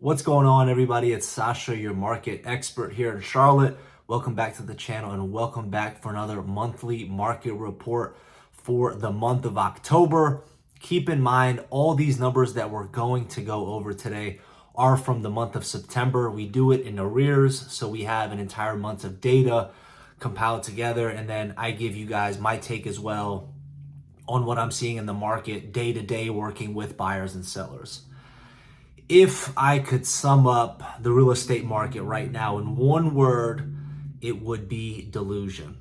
What's going on, everybody? It's Sasha, your market expert here in Charlotte. Welcome back to the channel and welcome back for another monthly market report for the month of October. Keep in mind, all these numbers that we're going to go over today are from the month of September. We do it in arrears, so we have an entire month of data compiled together, and then I give you guys my take as well on what I'm seeing in the market day to day working with buyers and sellers. If I could sum up the real estate market right now in one word, it would be delusion.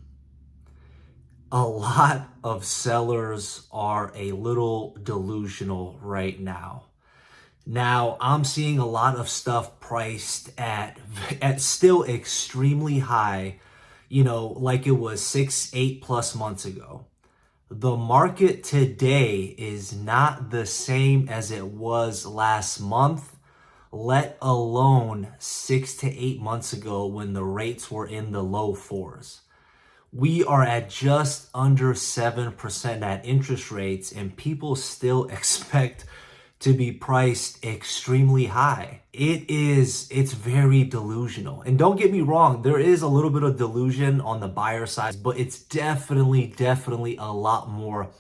A lot of sellers are a little delusional right now. Now, I'm seeing a lot of stuff priced at still extremely high, like it was 6-8+ months ago. The market today is not the same as it was last month, let alone 6 to 8 months ago when the rates were in the low fours. We are at just under 7% at interest rates, and people still expect to be priced extremely high. It's very delusional. And don't get me wrong, there is a little bit of delusion on the buyer side, but it's definitely a lot more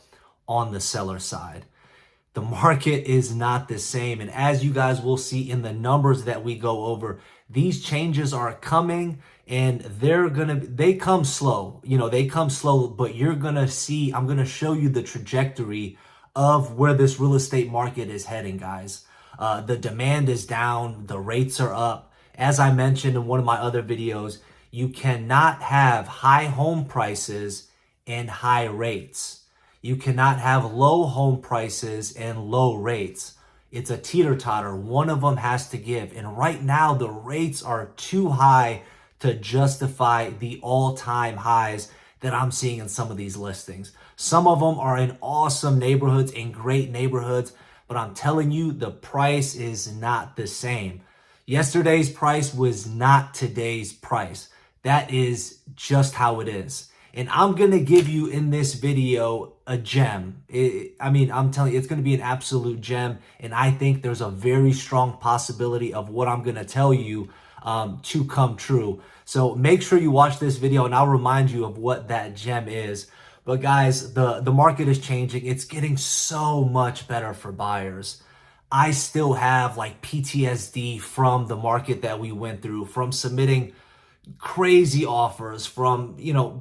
on the seller side. The market is not the same. And as you guys will see in the numbers that we go over, these changes are coming and they come slow. They come slow, but you're gonna see, I'm gonna show you the trajectory of where this real estate market is heading, guys. The demand is down, the rates are up. As I mentioned in one of my other videos, you cannot have high home prices and high rates. You cannot have low home prices and low rates. It's a teeter-totter. One of them has to give. And right now, the rates are too high to justify the all-time highs that I'm seeing in some of these listings. Some of them are in awesome neighborhoods, in great neighborhoods, but I'm telling you, the price is not the same. Yesterday's price was not today's price. That is just how it is. And I'm going to give you in this video a gem. I'm telling you, it's going to be an absolute gem. And I think there's a very strong possibility of what I'm going to tell you to come true. So make sure you watch this video and I'll remind you of what that gem is. But guys, the market is changing. It's getting so much better for buyers. I still have like PTSD from the market that we went through, from submitting crazy offers, from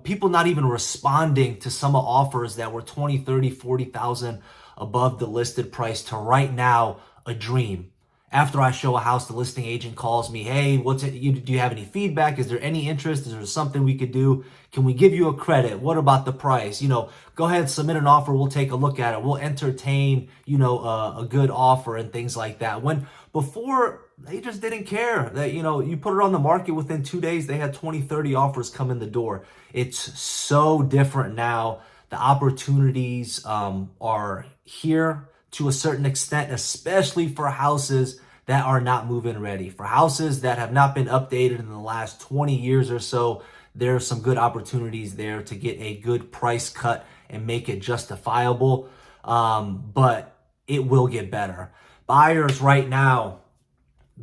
people not even responding to some offers that were 20, 30, 40,000 above the listed price, to right now a dream. After I show a house, the listing agent calls me, hey, do you have any feedback? Is there any interest? Is there something we could do? Can we give you a credit? What about the price? Go ahead, submit an offer. We'll take a look at it. We'll entertain, a good offer and things like that. When before, they just didn't care that, you put it on the market, within 2 days, they had 20, 30 offers come in the door. It's so different now. The opportunities are here to a certain extent, especially for houses that are not move-in ready. For houses that have not been updated in the last 20 years or so, there are some good opportunities there to get a good price cut and make it justifiable. But it will get better. Buyers right now,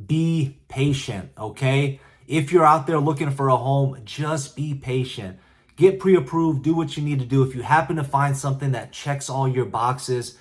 be patient, okay? If you're out there looking for a home, just be patient. Get pre-approved, do what you need to do. If you happen to find something that checks all your boxes,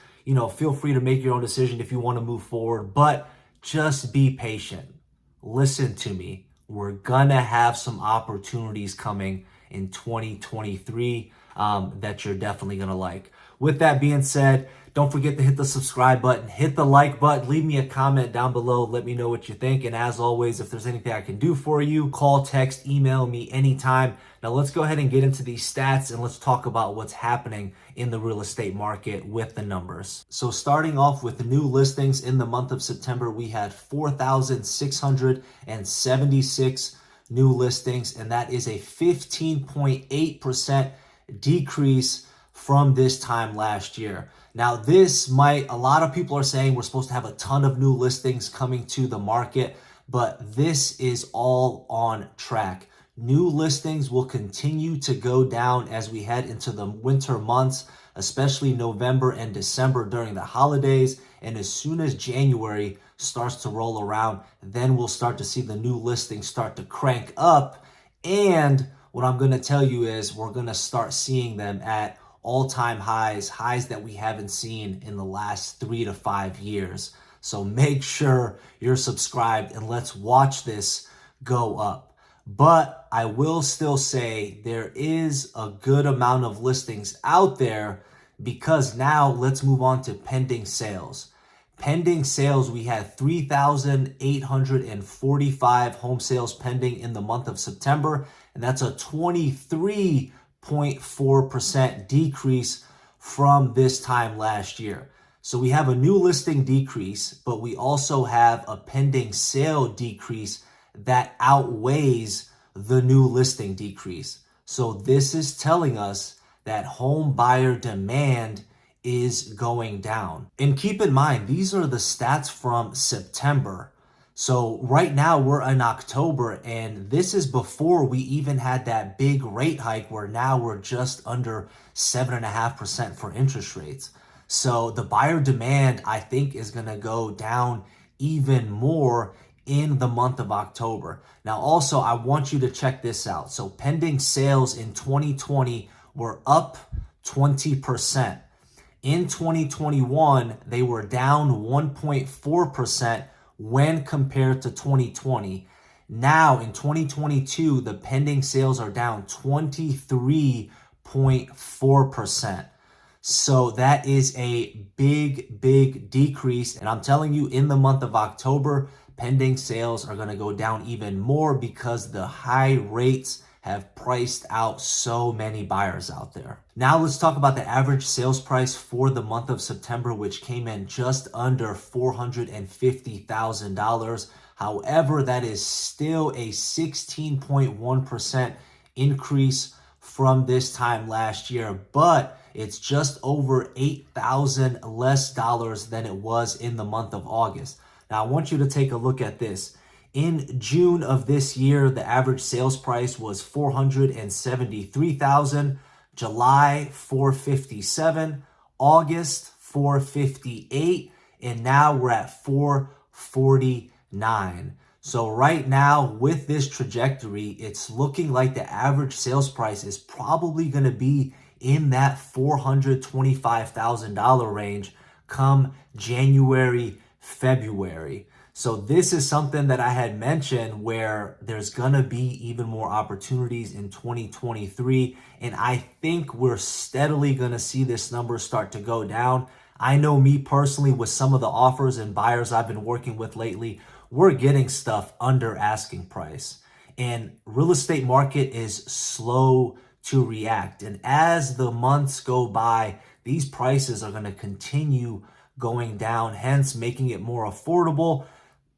feel free to make your own decision if you want to move forward, but just be patient. Listen to me. We're gonna have some opportunities coming in 2023 that you're definitely gonna like. With that being said, don't forget to hit the subscribe button, hit the like button, leave me a comment down below, let me know what you think. And as always, if there's anything I can do for you, call, text, email me anytime. Now let's go ahead and get into these stats and let's talk about what's happening in the real estate market with the numbers. So starting off with the new listings in the month of September, we had 4,676 new listings, and that is a 15.8% decrease from this time last year. Now, a lot of people are saying we're supposed to have a ton of new listings coming to the market, but this is all on track. New listings will continue to go down as we head into the winter months, especially November and December during the holidays. And as soon as January starts to roll around, then we'll start to see the new listings start to crank up. And what I'm going to tell you is we're going to start seeing them at all-time highs that we haven't seen in the last 3 to 5 years. So make sure you're subscribed and let's watch this go up. But I will still say there is a good amount of listings out there, because now let's move on to pending sales. Pending sales, we had 3,845 home sales pending in the month of September, and that's a 23.4% decrease from this time last year. So we have a new listing decrease, but we also have a pending sale decrease that outweighs the new listing decrease. So this is telling us that home buyer demand is going down. And keep in mind, these are the stats from September. So right now we're in October, and this is before we even had that big rate hike where now we're just under 7.5% for interest rates. So the buyer demand, I think, is going to go down even more in the month of October. Now, also, I want you to check this out. So pending sales in 2020 were up 20%. In 2021, they were down 1.4% when compared to 2020. Now, in 2022, the pending sales are down 23.4%. So that is a big decrease. And I'm telling you, in the month of October, pending sales are going to go down even more because the high rates have priced out so many buyers out there. Now let's talk about the average sales price for the month of September, which came in just under $450,000. However, that is still a 16.1% increase from this time last year, but it's just over $8,000 less than it was in the month of August. Now, I want you to take a look at this. In June of this year, the average sales price was $473,000, July $457,000, August $458,000, and now we're at $449,000. So right now, with this trajectory, it's looking like the average sales price is probably going to be in that $425,000 range come January, February. So this is something that I had mentioned where there's going to be even more opportunities in 2023. And I think we're steadily going to see this number start to go down. I know me personally, with some of the offers and buyers I've been working with lately, we're getting stuff under asking price. And real estate market is slow to react. And as the months go by, these prices are going to continue going down, hence making it more affordable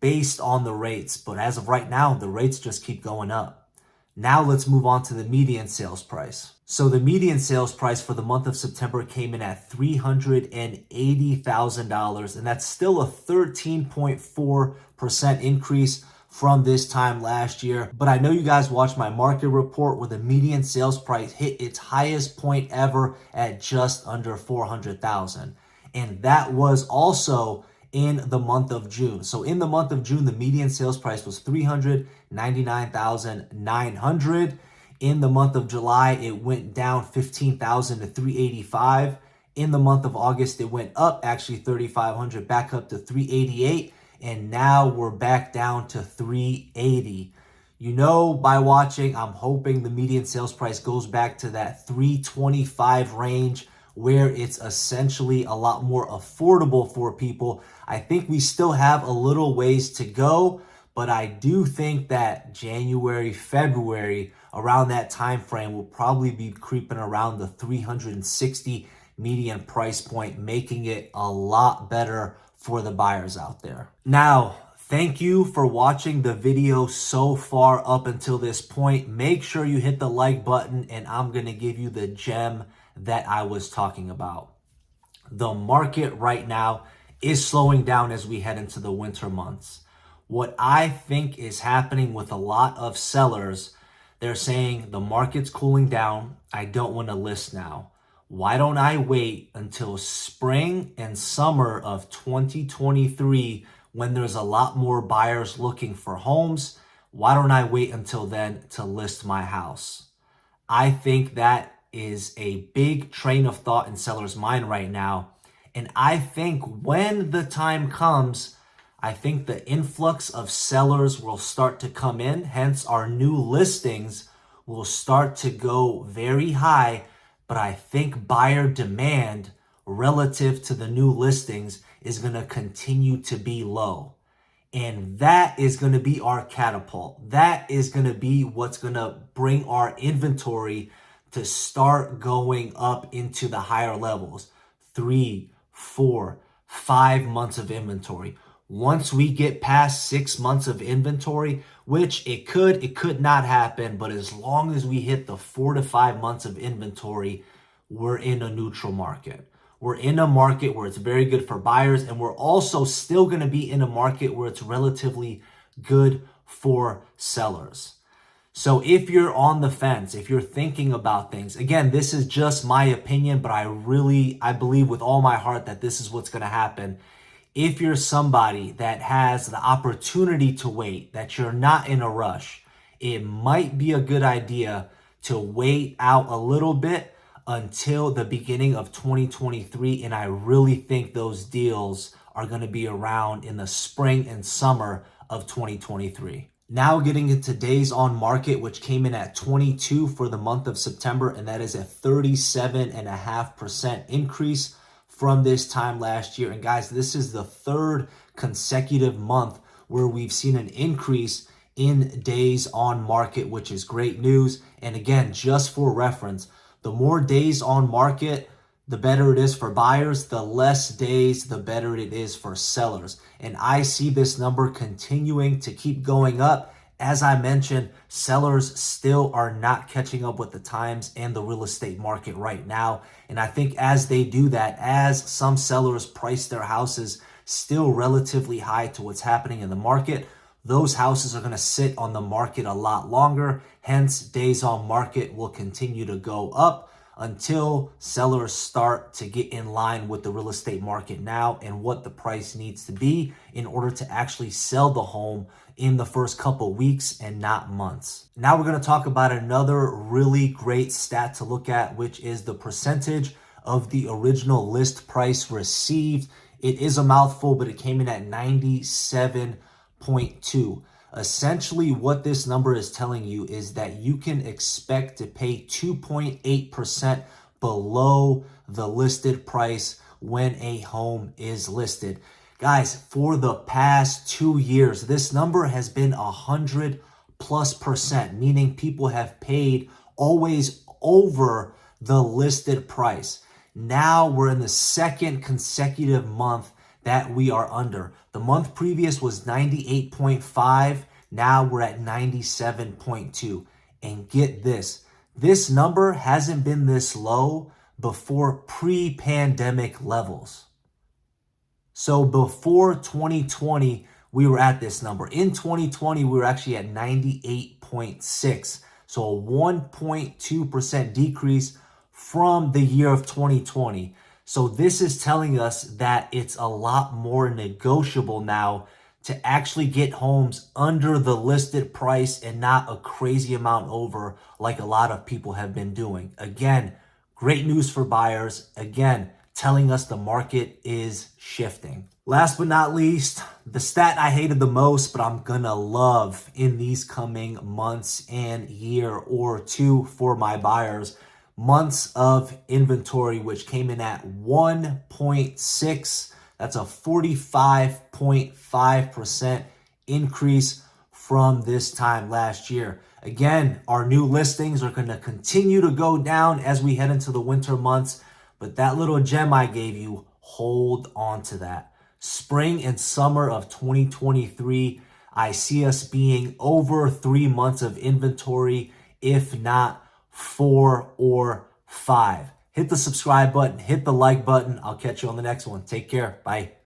based on the rates. But as of right now, the rates just keep going up. Now let's move on to the median sales price. So the median sales price for the month of September came in at $380,000, and that's still a 13.4% increase from this time last year. But I know you guys watched my market report where the median sales price hit its highest point ever at just under $400,000. And that was also in the month of June. So in the month of June, the median sales price was $399,900. In the month of July, it went down $15,000 to $385,000. In the month of August, it went up actually $3,500 back up to $388,000. And now we're back down to $380,000. You know, by watching, I'm hoping the median sales price goes back to that $325,000 range, where it's essentially a lot more affordable for people. I think we still have a little ways to go, but I do think that January, February, around that time frame, will probably be creeping around the $360,000 median price point, making it a lot better for the buyers out there. Now, thank you for watching the video so far up until this point. Make sure you hit the like button, and I'm going to give you the gem that I was talking about. The market right now is slowing down as we head into the winter months. What I think is happening with a lot of sellers, they're saying the market's cooling down. I don't want to list now. Why don't I wait until spring and summer of 2023 when there's a lot more buyers looking for homes, why don't I wait until then to list my house? I think that is a big train of thought in sellers' mind right now. And I think when the time comes, I think the influx of sellers will start to come in. Hence, our new listings will start to go very high. But I think buyer demand relative to the new listings is going to continue to be low. And that is going to be our catapult. That is going to be what's going to bring our inventory to start going up into the higher levels. 3, 4, 5 months of inventory. Once we get past 6 months of inventory, which it could not happen, but as long as we hit the 4 to 5 months of inventory, we're in a neutral market. We're in a market where it's very good for buyers, and we're also still going to be in a market where it's relatively good for sellers. So if you're on the fence, if you're thinking about things, again, this is just my opinion, but I believe with all my heart that this is what's going to happen. If you're somebody that has the opportunity to wait, that you're not in a rush, it might be a good idea to wait out a little bit until the beginning of 2023. And I really think those deals are going to be around in the spring and summer of 2023. Now getting into days on market, which came in at 22 for the month of September, and that is a 37.5% increase from this time last year. And guys, this is the third consecutive month where we've seen an increase in days on market, which is great news. And again, just for reference, the more days on market, the better it is for buyers. The less days, the better it is for sellers. And I see this number continuing to keep going up. As I mentioned, sellers still are not catching up with the times and the real estate market right now. And I think as they do that, as some sellers price their houses still relatively high to what's happening in the market, those houses are going to sit on the market a lot longer. Hence, days on market will continue to go up until sellers start to get in line with the real estate market now and what the price needs to be in order to actually sell the home in the first couple weeks and not months. Now we're going to talk about another really great stat to look at, which is the percentage of the original list price received. It is a mouthful, but it came in at 97.2. Essentially, what this number is telling you is that you can expect to pay 2.8% below the listed price when a home is listed. Guys, for the past 2 years, this number has been 100+%, meaning people have paid always over the listed price. Now we're in the second consecutive month that we are under. The month previous was 98.5. Now we're at 97.2. And get this, this number hasn't been this low before pre-pandemic levels. So before 2020, we were at this number. In 2020, we were actually at 98.6. So a 1.2% decrease from the year of 2020. So this is telling us that it's a lot more negotiable now to actually get homes under the listed price and not a crazy amount over like a lot of people have been doing. Again, great news for buyers. Again, telling us the market is shifting. Last but not least, the stat I hated the most, but I'm gonna love in these coming months and year or two for my buyers. Months of inventory, which came in at 1.6. That's a 45.5% increase from this time last year. Again, our new listings are going to continue to go down as we head into the winter months, but that little gem I gave you, hold on to that. Spring and summer of 2023, I see us being over 3 months of inventory, if not 4 or 5. Hit the subscribe button, hit the like button. I'll catch you on the next one. Take care. Bye.